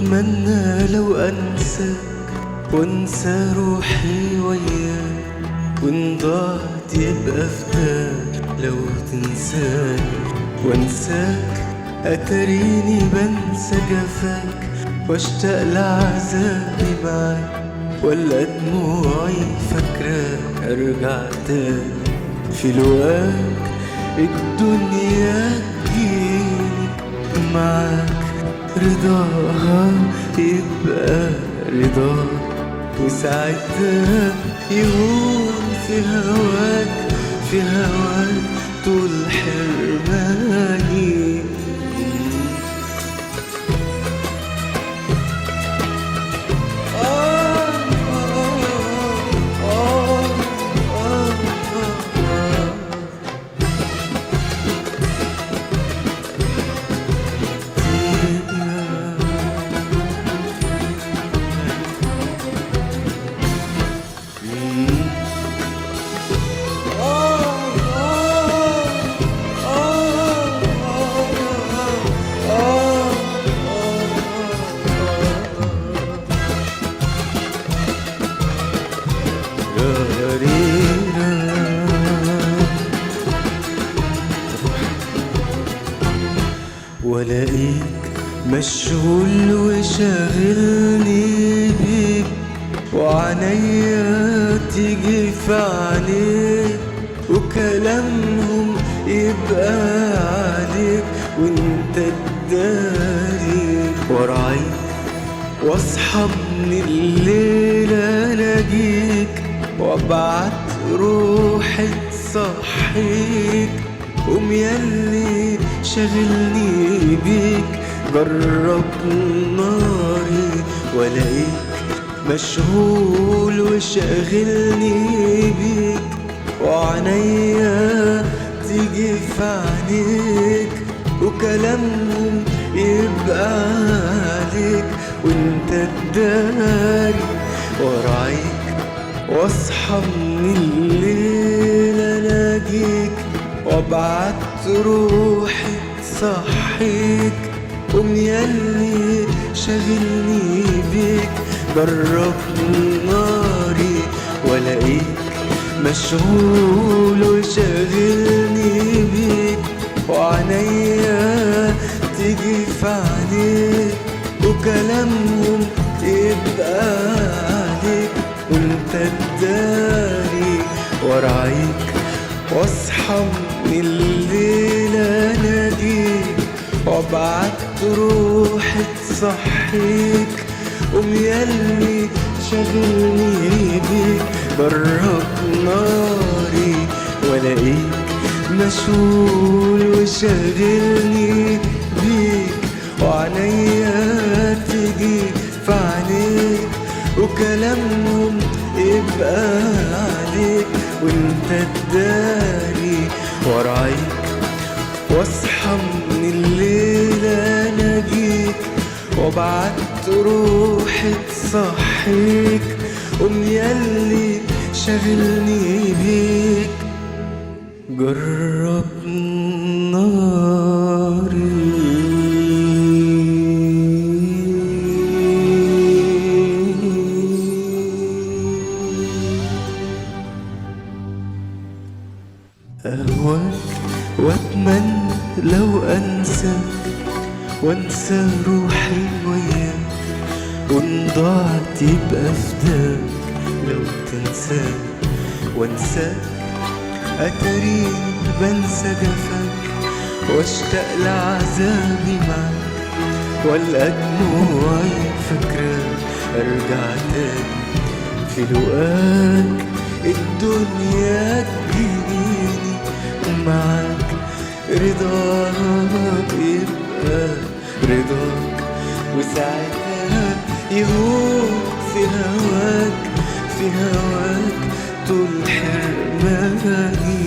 واتمنى لو انساك وانسى روحي وياك، وان ضاعت يبقى فداك لو تنساني وانساك. اتريني بنسى جفاك واشتاق لعذابي معاك، ولا دموعي فاكراك ارجع تاني في لقاك الدنيا تجيني معاك. رضاها يبقى رضاك، وساعتها يهون في هواك، في هواك طول حرماني. ولاقيك مشغول وشاغلني بيك، وعنيا تيجي في عينيك، وكلامهم يبقى عليك وانت تداري. وارعيك واصحى من الليل الاقيك، وابعت روحي تصحيك. قوم ياللي شاغلني بيك جرب ناري، والاقيك مشغول وشاغلني بيك، وعنيا تيجي في عينيك، وكلامهم يبقى عليك وانت تداري. وارعيك واصحى من الليل الاقيك، وابعت روحي تصحيك. قوم ياللي شاغلني بيك جرب ناري، والاقيك مشغول وشاغلني بيك، وعنيا تيجي في عينيك، وكلامهم يبقى عليك وانت تداري. وارعيك واصحى من الليل اناديك، وابعت روحي تصحيك. قوم ياللي شاغلني بيك جرب ناري، والاقيك مشغول وشاغلني بيك، وعنيا تيجي في عينيك، وكلامهم يبقى عليك وانت تداري. وارعيك واصحى من الليل اناجيك، وابعت روحي تصحيك. قوم ياللي شاغلني بيك جرب ناري. أهواك وأتمنى لو أنساك وأنسى روحي وياك، وإن ضاعت يبقى فداك لو تنساك وأنساك. أتريني بنسى جفاك واشتاق لعذابي معاك، والقى دموعي فاكراك ارجع تاني في لقاك الدنيا تجيني معاك. رضاك يبقى رضاك، وساعتها يهون في هواك، في هواك طول حرماني.